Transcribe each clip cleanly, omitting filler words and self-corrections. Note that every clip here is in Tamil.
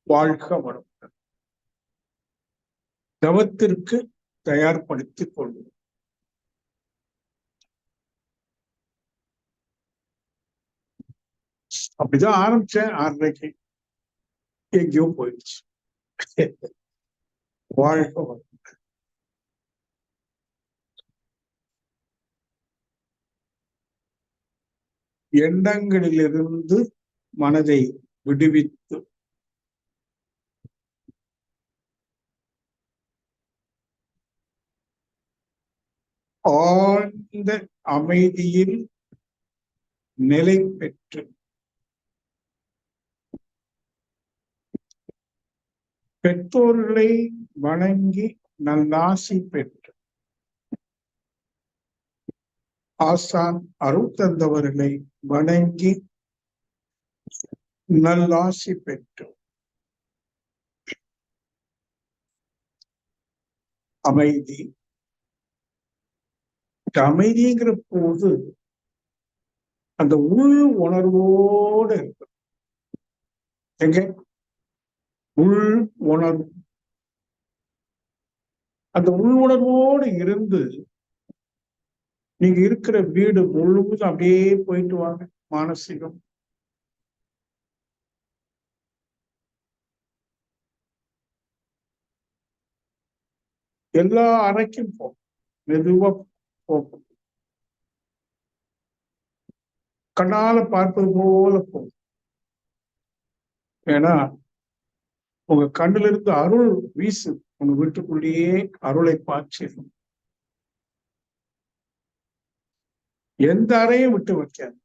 வாழ்க வளமுடன். தவத்திற்கு தயார்படுத்திக் கொள்வோம். அப்படிதான் ஆரம்பிச்சேன். 6:30 எங்கேயோ போயிடுச்சு. வாழ்க வளமுடன். எண்ணங்களிலிருந்து மனதை விடுவித்து ஆழ்ந்த அமைதியில் நிலை பெற்று பெற்றோர்களை வணங்கி நல்லாசி பெற்று ஆசான் அருள் தந்தவர்களை வணங்கி நல்லாசி பெற்று அமைதி. அமைதிங்கிற போது அந்த உள் உணர்வோடு இருக்கு. எங்க உள் உணர்வு, அந்த உள் உணர்வோடு இருந்து நீங்க இருக்கிற வீடு முழுவதும் அப்படியே போயிட்டு வாங்க. மானசீகம் எல்லா அறைக்கும் போகும். மெதுவா போகும். கண்ணால பார்ப்பது போல போகும். ஏன்னா உங்க கண்ணுல இருந்து அருள் வீசு. உங்க வீட்டுக்குள்ளேயே அருளை பாய்ச்சிடும். எந்த அறையும் விட்டு வைக்காது.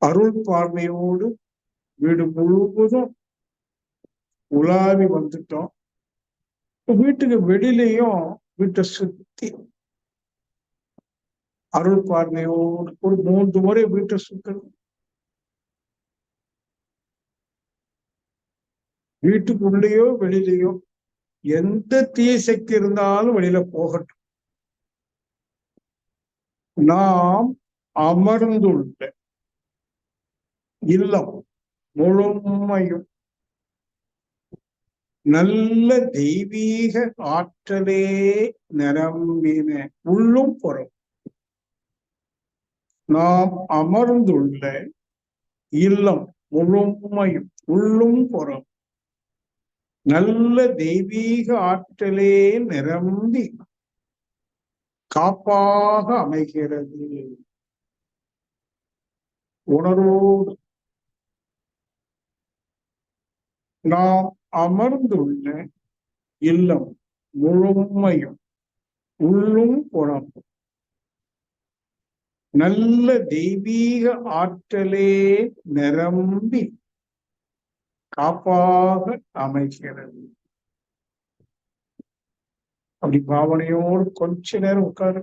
அருள் பார்வையோடு வீடு முழுவதும் உலாவி வந்துட்டோம். வீட்டுக்கு வெளியிலையும் வீட்டை சுத்தி அருள் பார்வையோடு ஒரு 3 முறை வீட்டை சுத்தணும். வீட்டுக்குள்ளேயோ வெளியிலையோ எந்த தீய சக்தி இருந்தாலும் வெளியில போகட்டும். நாம் அமர்ந்துள்ள இல்லம் முழுமையும் நல்ல தெய்வீக ஆற்றலே நிரம்பின உள்ளும் புறம். நாம் அமர்ந்துள்ள இல்லம் முழுமையும் உள்ளும் புறம் நல்ல தெய்வீக ஆற்றலே நிரம்பி காப்பாக அமைகிறது. உணர்வோடு நாம் அமர்ந்துள்ள இல்லம் முழுமையும் உள்ளும் புறம் நல்ல தெய்வீக ஆற்றலே நிரம்பி காப்பாக அமைகிறது. அப்படி பாவனையோடு கொஞ்ச நேரம் உட்காரு.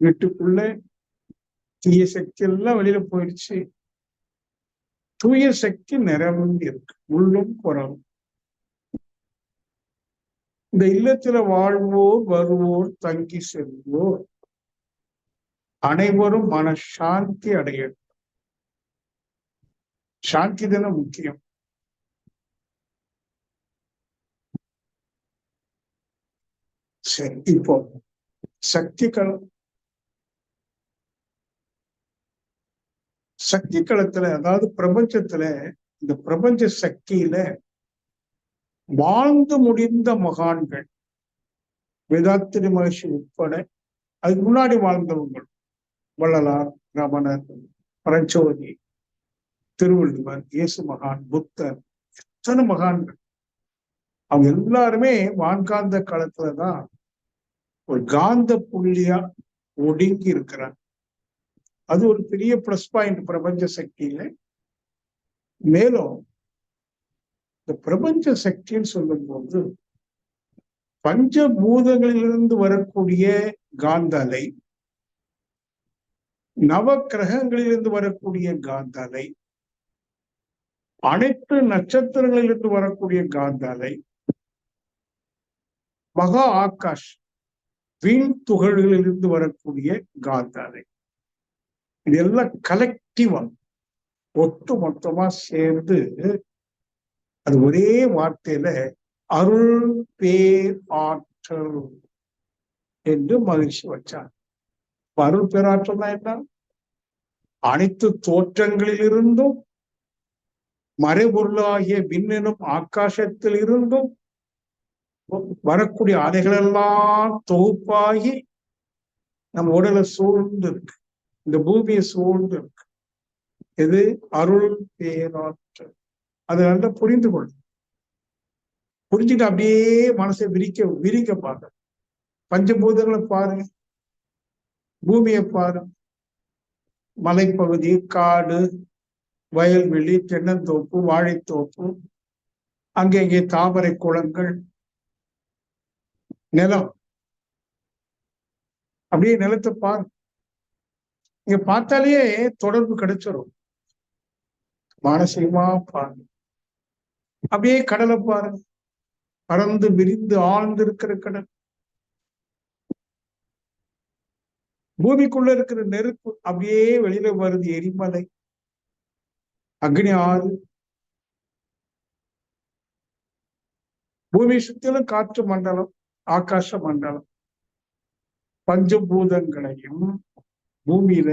வீட்டுக்குள்ள தீய சக்தி எல்லாம் வெளியில போயிடுச்சு. தூய சக்தி நிரம்பி இருக்கு உள்ளும் புறம். இந்த இல்லத்துல வாழ்வோர் வருவோர் தங்கி செல்வோர் அனைவரும் மனசாந்தி அடையட்டும். சாந்தி தானே முக்கியம். சரி, இப்போ சக்தி களத்துல, அதாவது பிரபஞ்சத்துல, இந்த பிரபஞ்ச சக்தியில வாழ்ந்து முடிந்த மகான்கள், வேதாத்திரி மகர்ஷி உட்பட அதுக்கு முன்னாடி வாழ்ந்தவங்க, வள்ளலார், ரமணர், பரஞ்சோதி, திருவள்ளுவர், இயேசு மகான், புத்தர், எத்தனை மகான்கள், அவங்க எல்லாருமே வான்காந்த களத்துலதான் ஒரு காந்த புள்ளியா ஒடுங்கி இருக்கிறாங்க. அது ஒரு பெரிய பிளஸ் பாயிண்ட் பிரபஞ்ச சக்தியில. மேலும் இந்த பிரபஞ்ச சக்தின்னு சொல்லும் போது பஞ்சபூதங்களிலிருந்து வரக்கூடிய காந்த அலை, நவ கிரகங்களிலிருந்து வரக்கூடிய காந்த அலை, அனைத்து நட்சத்திரங்களிலிருந்து வரக்கூடிய காந்த அலை, மகா ஆகாஷ் வீண் துகள்களிலிருந்து வரக்கூடிய காந்த அலை, இதெல்லாம் கலெக்டிவா ஒட்டு மொத்தமா சேர்ந்து அது ஒரே வார்த்தையில அருள் பேர் ஆற்றல் என்று மகிழ்ச்சி வச்சார். அருள் பேராற்றல் தான் என்ன? அனைத்து தோற்றங்களிலிருந்தும் மறைபொருளாகிய விண்ணெனும் ஆகாசத்தில் இருந்தும் வரக்கூடிய அலைகளெல்லாம் தொகுப்பாகி நம்ம உடலை சூழ்ந்து இருக்கு, இந்த பூமியை சூழ்ந்து இருக்கு. இது அருள் பேராற்றல். அதை நல்லா புரிந்து கொள்ளும். புரிஞ்சுட்டு அப்படியே மனசை விரிக்க பாருங்க. பஞ்சபூதங்களை பாருங்க, பூமியை பாருங்க, மலைப்பகுதி, காடு, வயல்வெளி, தென்னந்தோப்பு, வாழைத்தோப்பு, அங்கே தாமரை குளங்கள், நிலம், அப்படியே நிலத்தை பாருங்க. நீங்க பார்த்தாலே தொடர்பு கிடைச்சிடும். மானசீகமா பாருங்க. அப்படியே கடலை பாருங்க, பறந்து விரிந்து ஆழ்ந்து இருக்கிற கடல். பூமிக்குள்ள இருக்கிற நெருப்பு அப்படியே வெளியில வருது, எரிமலை, அக்னி ஆறு. பூமி சுத்திலும் காற்று மண்டலம், ஆகாச மண்டலம். பஞ்சபூதங்களையும் பூமியில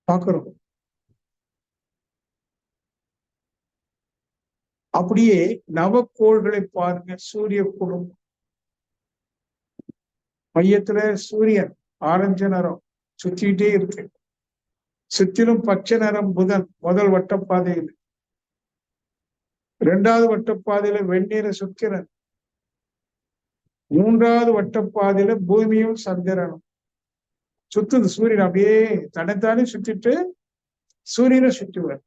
பார்க்கிறோம். அப்படியே நவக்கோள்களை பாருங்க. சூரிய குடும்பம் மையத்துல சூரியன் ஆரஞ்சு நிறம் சுத்திக்கிட்டே இருக்கு. சுத்திலும் பச்சை நிறம் புதன் முதல் வட்டப்பாதையில், இரண்டாவது வட்டப்பாதையில வெந்நீர சுக்கிரன், மூன்றாவது வட்டப்பாதையில பூமியும் சந்திரனும் சுத்துது. சூரியன் அப்படியே தன்னைத்தானே சுத்திட்டு சூரியனை சுற்றுவார்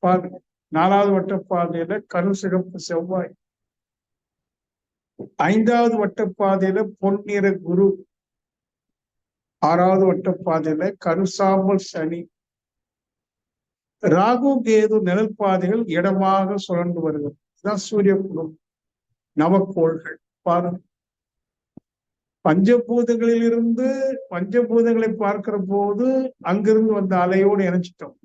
பாருங்க. நாலாவது வட்டப்பாதையில கருசிகப்பு செவ்வாய், ஐந்தாவது வட்டப்பாதையில பொன்னிற குரு, ஆறாவது வட்டப்பாதையில கருசாம்பல் சனி, ராகு கேது நிழல் பாதைகள் இடமாக சுழன்று வருகிறது. இதுதான் சூரிய குடும்பம், நவக்கோள்கள் பாருங்க. பஞ்சபூதங்களிலிருந்து பஞ்சபூதங்களை பார்க்கிற போது அங்கிருந்து வந்த அலையோடு இணைச்சிட்டோம்.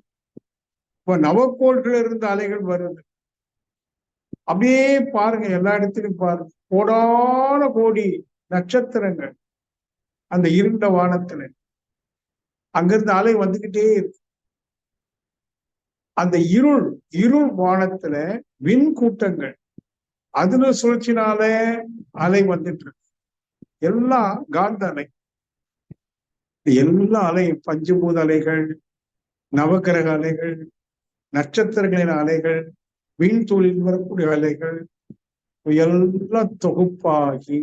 இப்ப நவக்கோள்கள் இருந்த அலைகள் வருது. அப்படியே பாருங்க, எல்லா இடத்துலையும் பாருங்க, கோடான கோடி நட்சத்திரங்கள் அந்த இருண்ட வானத்துல, அங்கிருந்து அலை வந்துகிட்டே இருக்கு. அந்த இருள் வானத்துல விண் கூட்டங்கள், அதுல சுழற்சினால அலை வந்துட்டு இருக்கு. எல்லாம் காந்த அலை. எல்லா அலையும் பஞ்சபூத அலைகள், நவகிரக அலைகள், நட்சத்திரங்களின் அலைகள், விண்தூளில் வரக்கூடிய அலைகள் எல்லாம் தொகுப்பாகி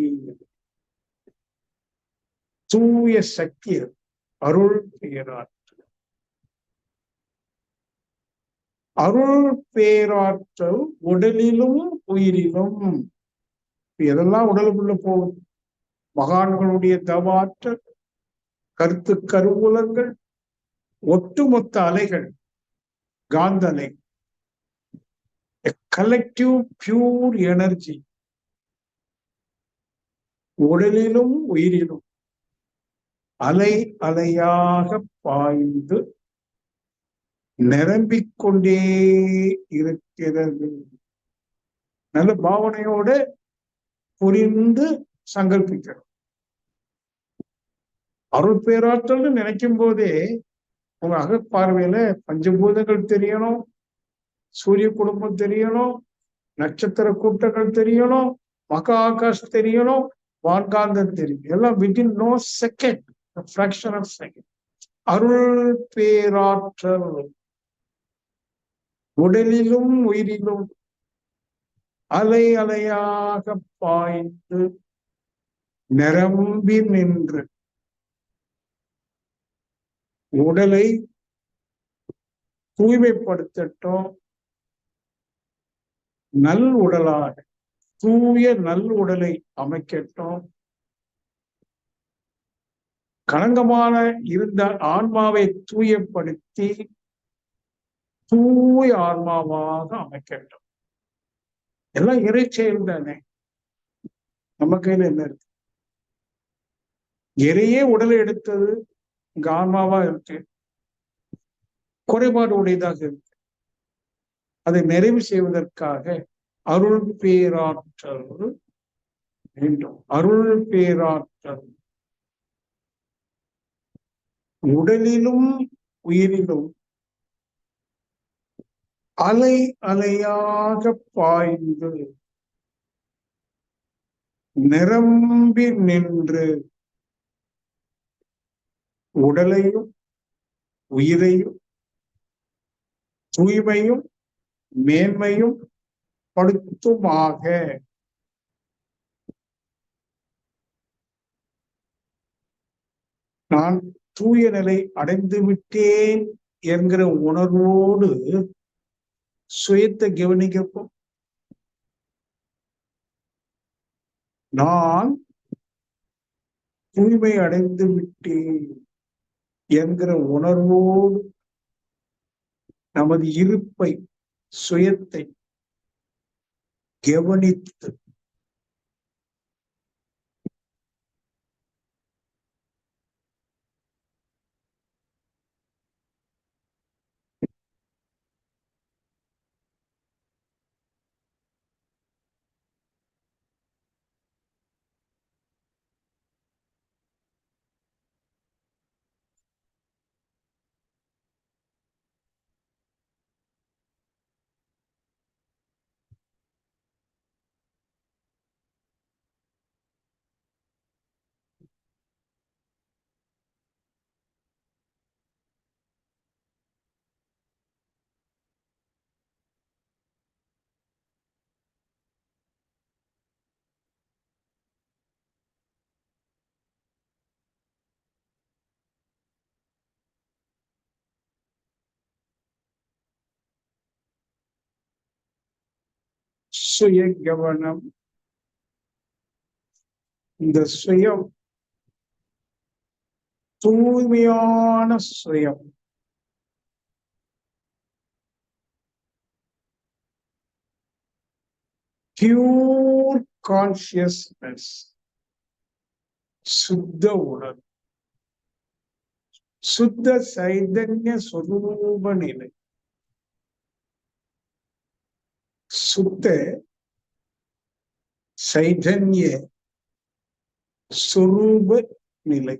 தூய சக்தி அருள் பேராற்றல். அருள் பேராற்றல் உடலிலும் உயிரிலும். எதெல்லாம் உடலுக்குள்ள போகுது? மகான்களுடைய தவாற்றல், கருத்து கருவூலங்கள், ஒட்டுமொத்த அலைகள், காந்த அலை, கலெக்டிவ் பியூர் எனர்ஜி. உடலிலும் உயிரிலும் அலை அலையாக பாய்ந்து நிரம்பிக்கொண்டே இருக்கிறது. நல்ல பாவனையோட புரிந்து சங்கல்பிக்கிறோம். அருள் பேராற்றல் நினைக்கும் போதே உங்க அகப்பார்வையில பஞ்சபூதங்கள் தெரியணும், சூரிய குடும்பம் தெரியணும், நட்சத்திர கூட்டங்கள் தெரியணும், மகா ஆகாஷ் தெரியணும், வான்காந்தம் தெரியும். எல்லாம் within no second, fraction of second. அருள் பேராற்றல் உடலிலும் உயிரிலும் அலை அலையாக பாய்ந்து நிரம்பி நின்று உடலை தூய்மைப்படுத்தட்டும். நல் உடலாக தூய நல் உடலை அமைக்கட்டும். களங்கமான இருந்த ஆன்மாவை தூயப்படுத்தி தூய ஆன்மாவாக அமைக்கட்டும். எல்லாம் இறை செயல் தானே, நம்ம கையில என்ன இருக்கு? இறையே உடலை எடுத்தது இங்க ஆன்மாவா இருக்கு, குறைபாடு உடையதாக இருக்கு. அதை நிறைவு செய்வதற்காக அருள் பேராற்றல் வேண்டும். அருள் பேராற்றல் உடலிலும் உயிரிலும் அலை அலையாக பாய்ந்து நிரம்பி நின்று உடலையும் உயிரையும் தூய்மையும் மேன்மையும் படுத்துமாக. நான் தூய நிலை அடைந்து விட்டேன் என்கிற உணர்வோடு சுயத்தை கவனிக்கப்போம். நான் தூய்மை அடைந்து விட்டேன் என்கிற உணர்வோடு நமது இருப்பை, சுயத்தை கவனித்து சுய கவனம். இந்த சுயம் தூய்மையான சுயம், பியூர் கான்சியஸ்னஸ், சுத்த உணர்வு, சுத்த சைதன்ய சொரூப நிலை, சுத்த சைதன்ய சொரூப நிலை.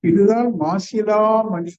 இதுதான் மாசிலா மணி.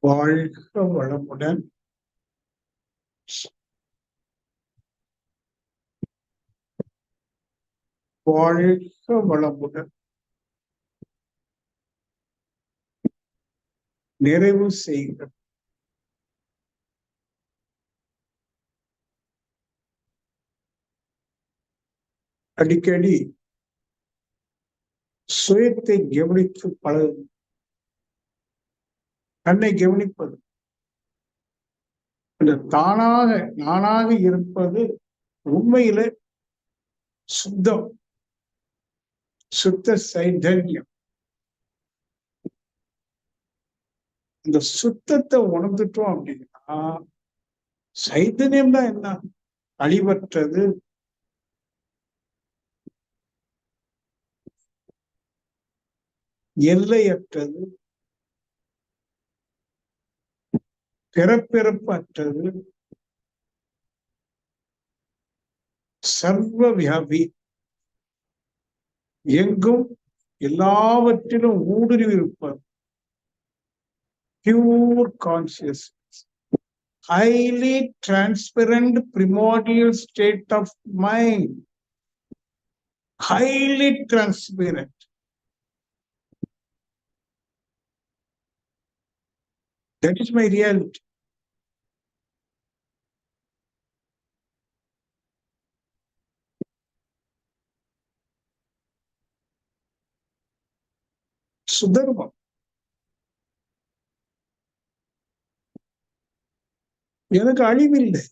வாழ்க வளமுடன். வாழ்க வளமுடன். நிறைவு செய்க. அடிக்கடி சுயத்தை கவனித்து பழகு. தன்னை கவனிப்பது, அந்த தானாக நானாக இருப்பது உண்மையில சுத்தம், சுத்த சைதன்யம். இந்த சுத்தத்தை உணர்ந்துட்டோம் அப்படின்னா, சைதன்யம் தான் என்ன? அழிவற்றது, எல்லையற்றது, பிறப்பிறப்பற்றது, சர்வ வியாபி, எங்கும் எல்லாவற்றிலும் ஊடுருவி இருப்பது, pure consciousness, highly transparent primordial state of mind, highly transparent. That is my reality. சுதர்மம். எனக்கு அழிவில்லை.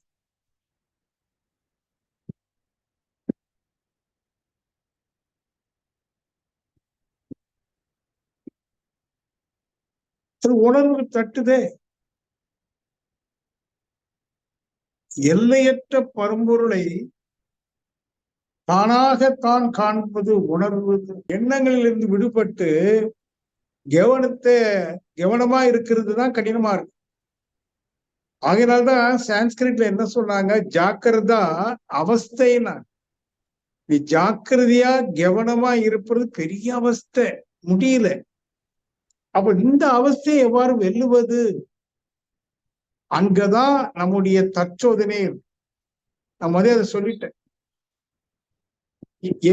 அது உணர்வு தட்டுதே. எல்லையற்ற பரம்பொருளை தானாகத்தான் காண்பது உணர்வு. எண்ணங்களில் இருந்து விடுபட்டு கவனமா இருக்கிறது தான் கடினமா இருக்கு. ஆகையினால்தான் சான்ஸ்கிரிட்ல என்ன சொன்னாங்க? ஜாக்கிரதா அவஸ்தைன்னா, நீ ஜாக்கிரதையா கவனமா இருப்பது பெரிய அவஸ்தை, முடியல. அப்ப இந்த அவஸ்தையை எவ்வாறு வெல்லுவது? அங்கதான் நம்முடைய தற்சோதனை. நான் முதல்ல அதை சொல்லிட்டேன்.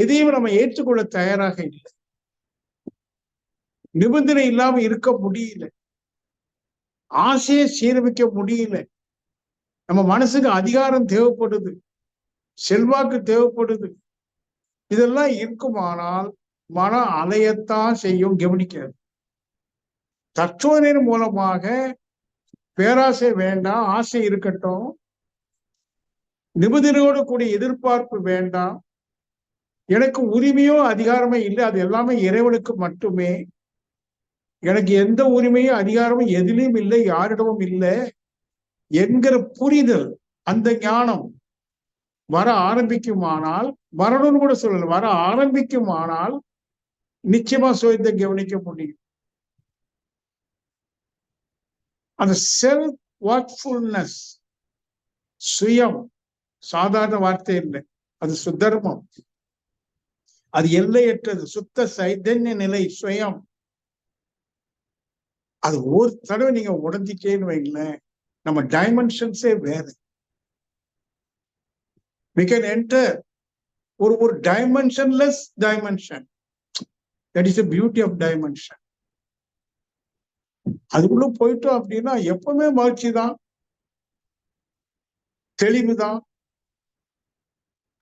எதையும் நம்ம ஏற்றுக்கொள்ள தயாராக இல்லை. நிபந்தனை இல்லாம இருக்க முடியல. ஆசையை சீரமைக்க முடியல. நம்ம மனசுக்கு அதிகாரம் தேவைப்படுது, செல்வாக்கு தேவைப்படுது. இதெல்லாம் இருக்குமானால் மன அலையத்தான் செய்யும். கவனிக்காது. தற்சோதனையின் மூலமாக பேராசை வேண்டாம், ஆசை இருக்கட்டும். நிபந்தனையோடு கூடிய எதிர்பார்ப்பு வேண்டாம். எனக்கு உரிமையோ அதிகாரமே இல்லை, அது எல்லாமே இறைவனுக்கு மட்டுமே. எனக்கு எந்த உரிமையும் அதிகாரமும் எதிலும் இல்லை, யாரிடமும் இல்லை என்கிற புரிதல், அந்த ஞானம் வர ஆரம்பிக்குமானால், வரணும்னு கூட சொல்லல, வர ஆரம்பிக்குமானால் நிச்சயமா சுயத்தை கவனிக்க முடியும். அந்த செல்ஃப் வாட்ஃபுல்னஸ், சுயம், சாதாரண வார்த்தை இல்லை, அது சுத்தர்மம், அது எல்லையற்றது, சுத்த சைதன்ய நிலை, சுயம். அது ஒரு தடவை நீங்க உடஞ்சிட்டேன்னு வைங்களேன், நம்ம டைமென்ஷன்ஸே வேற. we can enter ஒரு dimensionless dimension. that is the beauty of dimension. அதுக்குள்ள போயிட்டோம் அப்படின்னா எப்பவுமே மகிழ்ச்சி தான், தெளிவுதான்.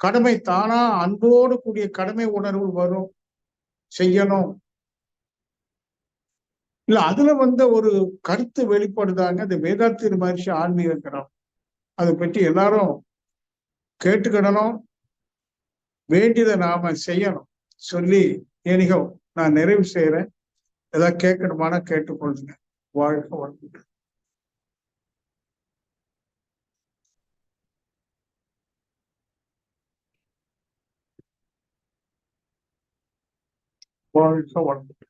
கடமை தானா அன்போடு கூடிய கடமை உணர்வு வரும், செய்யணும். இல்ல அதுல வந்த ஒரு கருத்து வெளிப்படுதாங்க, அது வேதாத்திரி மகர்ஷி ஆன்மீக கிரம். அதை பற்றி எல்லாரும் கேட்டுக்கிடணும், வேண்டியதை நாம செய்யணும் சொல்லி ஏனிகோ நான் நிறைவு செய்யறேன். ஏதாவது கேட்கணுமான கேட்டுக்கொள்ளுங்க. வாழ்க வளமுடன். வாழ்க வளமுடன்.